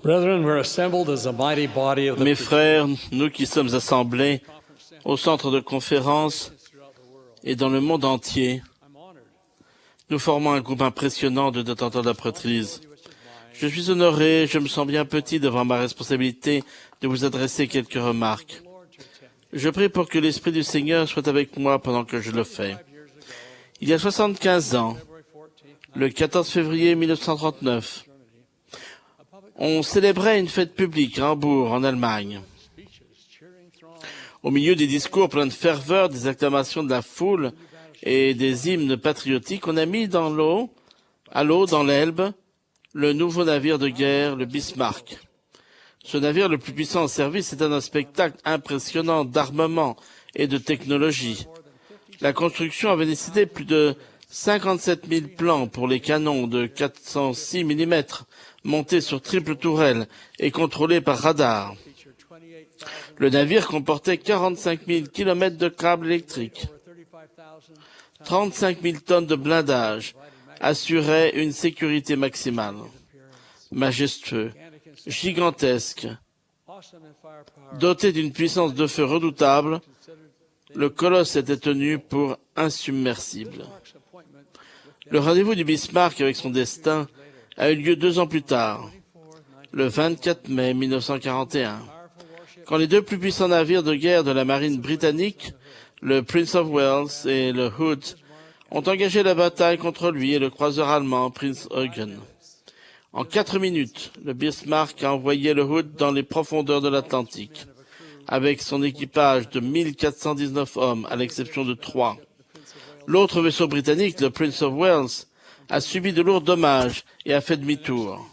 Brethren, we're assembled as a mighty body of the Mes frères, nous qui sommes assemblés au centre de conférence et dans le monde entier, nous formons un groupe impressionnant de détenteurs de la prêtrise. Je suis honoré, je me sens bien petit devant ma responsabilité de vous adresser quelques remarques. Je prie pour que l'Esprit du Seigneur soit avec moi pendant que je le fais. Il y a 75 ans, le 14 février 1939, on célébrait une fête publique à Hambourg, en Allemagne. Au milieu des discours pleins de ferveur, des acclamations de la foule et des hymnes patriotiques, on a mis dans l'eau, dans l'Elbe, le nouveau navire de guerre, le Bismarck. Ce navire, le plus puissant en service, est un spectacle impressionnant d'armement et de technologie. La construction avait nécessité plus de 57 000 plans pour les canons de 406 mm montés sur triple tourelle et contrôlés par radar. Le navire comportait 45 000 km de câbles électriques. 35 000 tonnes de blindage assuraient une sécurité maximale. Majestueux, gigantesque, doté d'une puissance de feu redoutable, le colosse était tenu pour insubmersible. Le rendez-vous du Bismarck avec son destin a eu lieu 2 ans plus tard, le 24 mai 1941, quand les 2 plus puissants navires de guerre de la marine britannique, le Prince of Wales et le Hood, ont engagé la bataille contre lui et le croiseur allemand Prinz Eugen. En 4 minutes, le Bismarck a envoyé le Hood dans les profondeurs de l'Atlantique, avec son équipage de 1419 hommes, à l'exception de 3. L'autre vaisseau britannique, le Prince of Wales, a subi de lourds dommages et a fait demi-tour.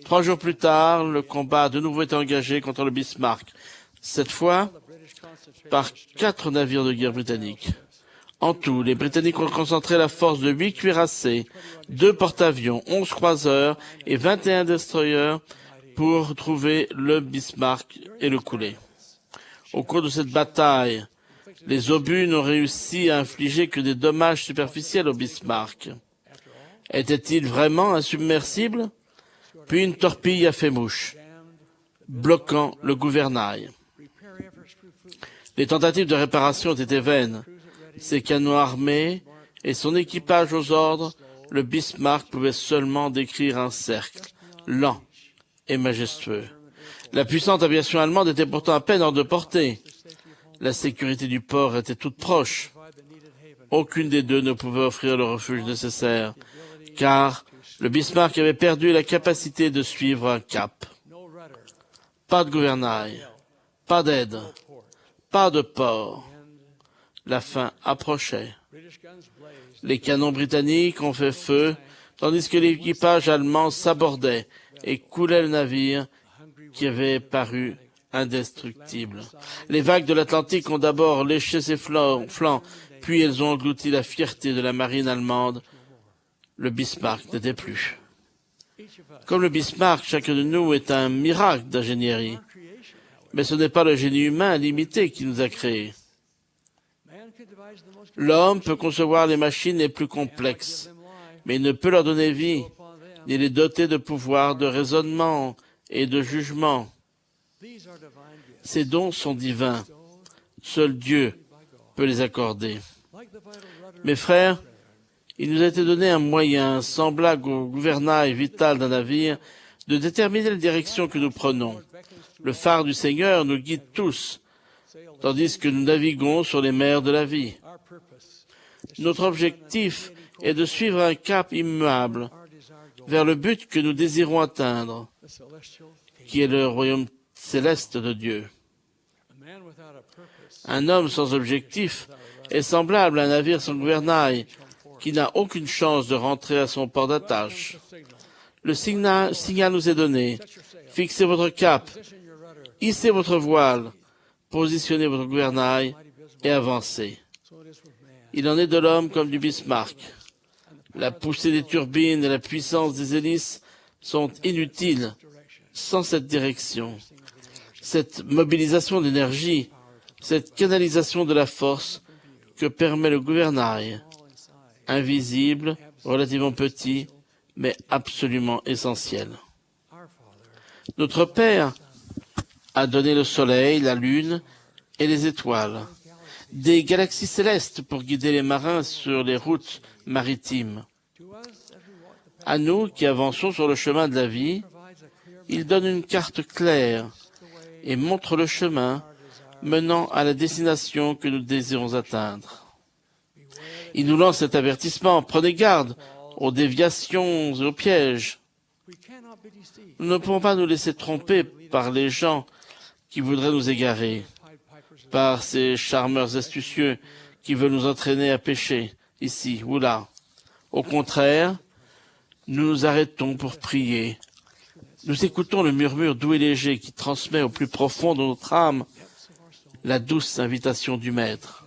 3 jours plus tard, le combat a de nouveau été engagé contre le Bismarck, cette fois par 4 navires de guerre britanniques. En tout, les Britanniques ont concentré la force de 8 cuirassés, 2 porte-avions, 11 croiseurs et 21 destroyers pour trouver le Bismarck et le couler. Au cours de cette bataille, les obus n'ont réussi à infliger que des dommages superficiels au Bismarck. Était-il vraiment insubmersible? Puis une torpille a fait mouche, bloquant le gouvernail. Les tentatives de réparation ont été vaines. Ses canons armés et son équipage aux ordres, le Bismarck pouvait seulement décrire un cercle, lent et majestueux. La puissante aviation allemande était pourtant à peine hors de portée. La sécurité du port était toute proche. Aucune des deux ne pouvait offrir le refuge nécessaire, car le Bismarck avait perdu la capacité de suivre un cap. Pas de gouvernail, pas d'aide, pas de port. La fin approchait. Les canons britanniques ont fait feu, tandis que l'équipage allemand s'abordait et coulait le navire qui avait paru indestructible. Les vagues de l'Atlantique ont d'abord léché ses flancs, puis elles ont englouti la fierté de la marine allemande. Le Bismarck n'était plus. Comme le Bismarck, chacun de nous est un miracle d'ingénierie. Mais ce n'est pas le génie humain limité qui nous a créés. L'homme peut concevoir les machines les plus complexes, mais il ne peut leur donner vie, ni les doter de pouvoir de raisonnement et de jugement. Ces dons sont divins. Seul Dieu peut les accorder. Mes frères, il nous a été donné un moyen, semblable au gouvernail vital d'un navire, de déterminer la direction que nous prenons. Le phare du Seigneur nous guide tous, tandis que nous naviguons sur les mers de la vie. Notre objectif est de suivre un cap immuable vers le but que nous désirons atteindre, qui est le royaume céleste de Dieu. Un homme sans objectif est semblable à un navire sans gouvernail qui n'a aucune chance de rentrer à son port d'attache. Le signal nous est donné. Fixez votre cap, hissez votre voile, positionnez votre gouvernail et avancez. Il en est de l'homme comme du Bismarck. La poussée des turbines et la puissance des hélices sont inutiles sans cette direction. Cette mobilisation d'énergie, cette canalisation de la force que permet le gouvernail, invisible, relativement petit, mais absolument essentiel. Notre Père a donné le soleil, la lune et les étoiles, des galaxies célestes pour guider les marins sur les routes maritimes. À nous qui avançons sur le chemin de la vie, il donne une carte claire et montre le chemin menant à la destination que nous désirons atteindre. Il nous lance cet avertissement: prenez garde aux déviations et aux pièges. Nous ne pouvons pas nous laisser tromper par les gens qui voudraient nous égarer, par ces charmeurs astucieux qui veulent nous entraîner à pécher, ici ou là. Au contraire, nous nous arrêtons pour prier. Nous écoutons le murmure doux et léger qui transmet au plus profond de notre âme la douce invitation du Maître.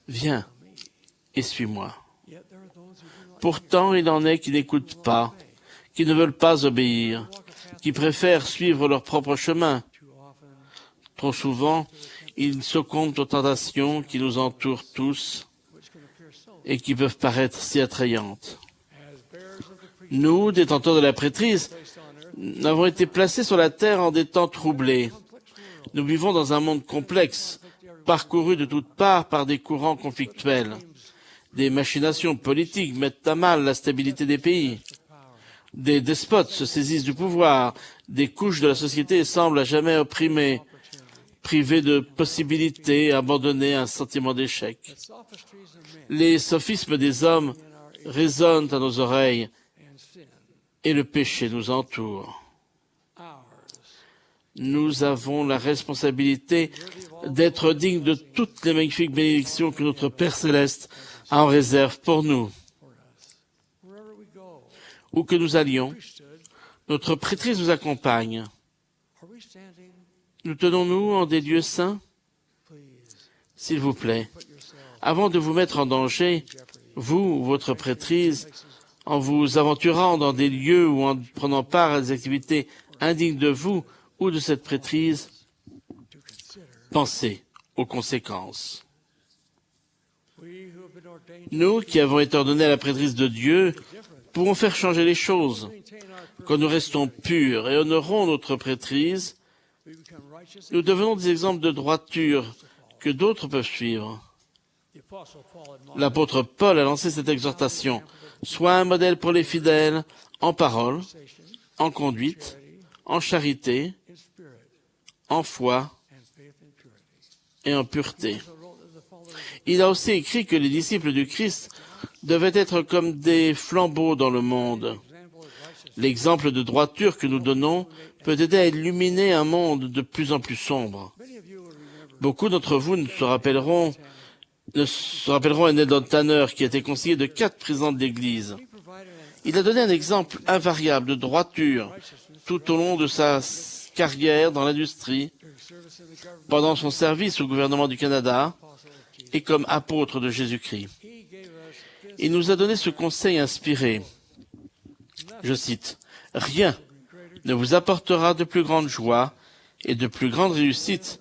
Viens et suis-moi. Pourtant, il en est qui n'écoutent pas, qui ne veulent pas obéir, qui préfèrent suivre leur propre chemin. Trop souvent, ils succombent aux tentations qui nous entourent tous et qui peuvent paraître si attrayantes. Nous, détenteurs de la prêtrise, n'avons été placés sur la terre en des temps troublés. Nous vivons dans un monde complexe, parcouru de toutes parts par des courants conflictuels. Des machinations politiques mettent à mal la stabilité des pays. Des despotes se saisissent du pouvoir. Des couches de la société semblent à jamais opprimées, privées de possibilités, abandonnées à un sentiment d'échec. Les sophismes des hommes résonnent à nos oreilles et le péché nous entoure. Nous avons la responsabilité d'être dignes de toutes les magnifiques bénédictions que notre Père Céleste a en réserve pour nous. Où que nous allions, notre prêtrise nous accompagne. Nous tenons-nous en des lieux saints? S'il vous plaît, avant de vous mettre en danger, vous ou votre prêtrise, en vous aventurant dans des lieux ou en prenant part à des activités indignes de vous ou de cette prêtrise, pensez aux conséquences. Nous, qui avons été ordonnés à la prêtrise de Dieu, pouvons faire changer les choses. Quand nous restons purs et honorons notre prêtrise, nous devenons des exemples de droiture que d'autres peuvent suivre. L'apôtre Paul a lancé cette exhortation: sois un modèle pour les fidèles, en parole, en conduite, en charité, en foi et en pureté. Il a aussi écrit que les disciples du Christ devaient être comme des flambeaux dans le monde. L'exemple de droiture que nous donnons peut aider à illuminer un monde de plus en plus sombre. Beaucoup d'entre vous se rappelleront Eldon Tanner, qui a été conseiller de 4 présidents de l'Église. Il a donné un exemple invariable de droiture tout au long de sa carrière dans l'industrie, pendant son service au gouvernement du Canada et comme apôtre de Jésus-Christ. Il nous a donné ce conseil inspiré. Je cite: « Rien ne vous apportera de plus grande joie et de plus grande réussite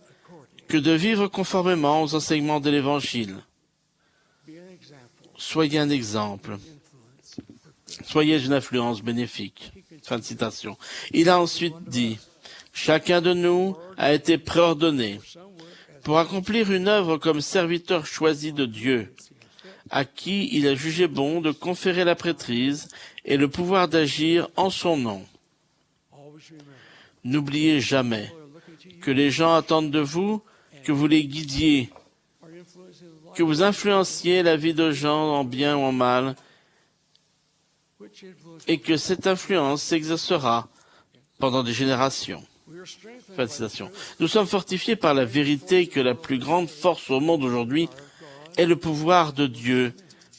que de vivre conformément aux enseignements de l'Évangile. Soyez un exemple. Soyez une influence bénéfique. » Fin de citation. Il a ensuite dit: « Chacun de nous a été préordonné pour accomplir une œuvre comme serviteur choisi de Dieu, à qui il a jugé bon de conférer la prêtrise et le pouvoir d'agir en son nom. N'oubliez jamais que les gens attendent de vous que vous les guidiez, que vous influenciez la vie de gens en bien ou en mal, et que cette influence s'exercera pendant des générations. » Fin de citation. Nous sommes fortifiés par la vérité que la plus grande force au monde aujourd'hui est le pouvoir de Dieu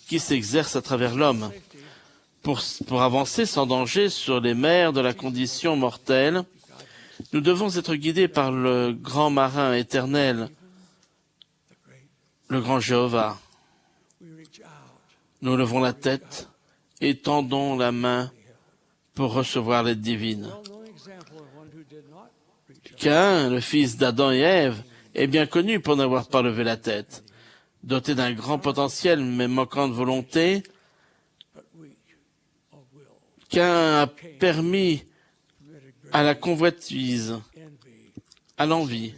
qui s'exerce à travers l'homme. Pour avancer sans danger sur les mers de la condition mortelle, nous devons être guidés par le grand marin éternel, le grand Jéhovah. Nous levons la tête et tendons la main pour recevoir l'aide divine. Caïn, le fils d'Adam et Ève, est bien connu pour n'avoir pas levé la tête. Doté d'un grand potentiel mais manquant de volonté, Caïn a permis à la convoitise, à l'envie,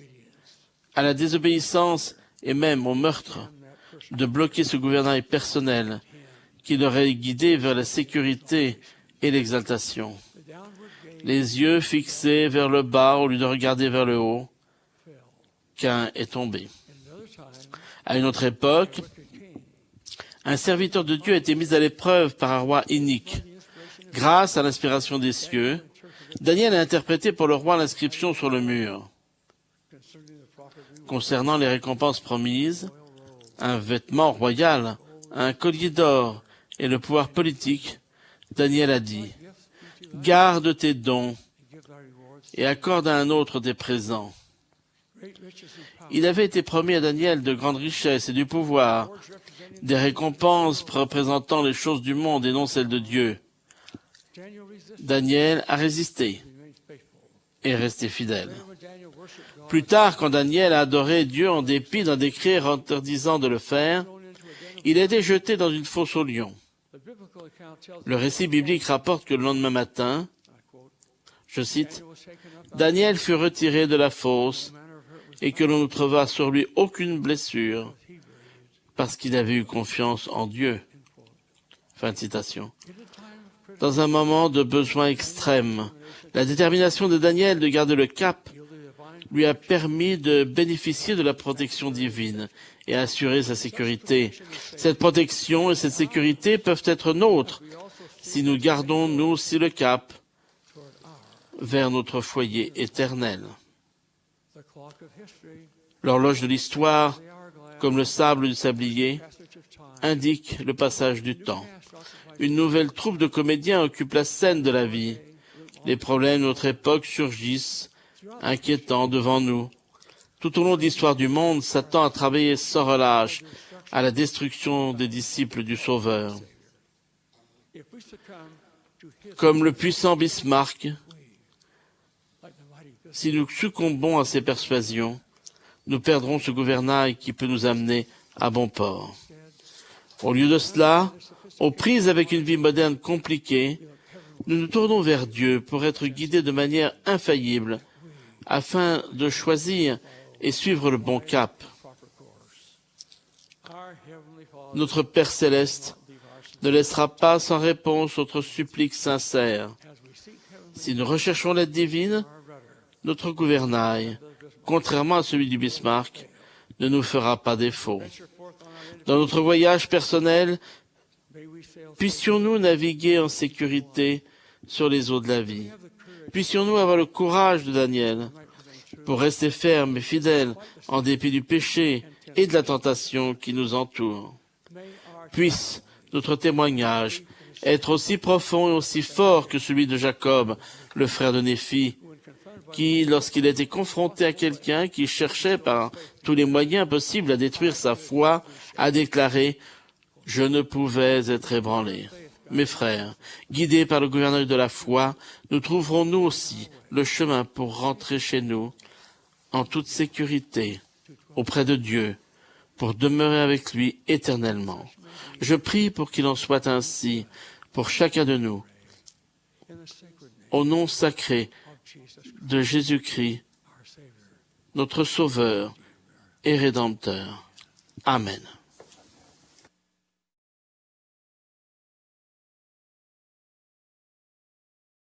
à la désobéissance et même au meurtre de bloquer ce gouvernail personnel qui l'aurait guidé vers la sécurité et l'exaltation. Les yeux fixés vers le bas au lieu de regarder vers le haut, Caïn est tombé. À une autre époque, un serviteur de Dieu a été mis à l'épreuve par un roi inique. Grâce à l'inspiration des cieux, Daniel a interprété pour le roi l'inscription sur le mur. Concernant les récompenses promises, un vêtement royal, un collier d'or et le pouvoir politique, Daniel a dit « Garde tes dons et accorde à un autre tes présents. » Il avait été promis à Daniel de grandes richesses et du pouvoir, des récompenses représentant les choses du monde et non celles de Dieu. Daniel a résisté et est resté fidèle. Plus tard, quand Daniel a adoré Dieu en dépit d'un décret interdisant de le faire, il a été jeté dans une fosse aux lions. Le récit biblique rapporte que le lendemain matin, je cite, « Daniel fut retiré de la fosse et que l'on ne trouva sur lui aucune blessure parce qu'il avait eu confiance en Dieu. » Fin de citation. Dans un moment de besoin extrême, la détermination de Daniel de garder le cap lui a permis de bénéficier de la protection divine et assurer sa sécurité. Cette protection et cette sécurité peuvent être nôtres si nous gardons nous aussi le cap vers notre foyer éternel. L'horloge de l'histoire, comme le sable du sablier, indique le passage du temps. Une nouvelle troupe de comédiens occupe la scène de la vie. Les problèmes de notre époque surgissent, inquiétants devant nous. Tout au long de l'histoire du monde, Satan a travaillé sans relâche à la destruction des disciples du Sauveur. Comme le puissant Bismarck, si nous succombons à ces persuasions, nous perdrons ce gouvernail qui peut nous amener à bon port. Au lieu de cela, aux prises avec une vie moderne compliquée, nous nous tournons vers Dieu pour être guidés de manière infaillible afin de choisir et suivre le bon cap. Notre Père céleste ne laissera pas sans réponse notre supplique sincère. Si nous recherchons l'aide divine, notre gouvernail, contrairement à celui du Bismarck, ne nous fera pas défaut. Dans notre voyage personnel, puissions-nous naviguer en sécurité sur les eaux de la vie. Puissions-nous avoir le courage de Daniel pour rester fermes et fidèles en dépit du péché et de la tentation qui nous entoure. Puisse notre témoignage être aussi profond et aussi fort que celui de Jacob, le frère de Néphi, qui, lorsqu'il était confronté à quelqu'un qui cherchait par tous les moyens possibles à détruire sa foi, a déclaré « Je ne pouvais être ébranlé ». Mes frères, guidés par le gouvernail de la foi, nous trouverons nous aussi le chemin pour rentrer chez nous en toute sécurité auprès de Dieu, pour demeurer avec lui éternellement. Je prie pour qu'il en soit ainsi pour chacun de nous, au nom sacré de Jésus-Christ, notre Sauveur et Rédempteur. Amen.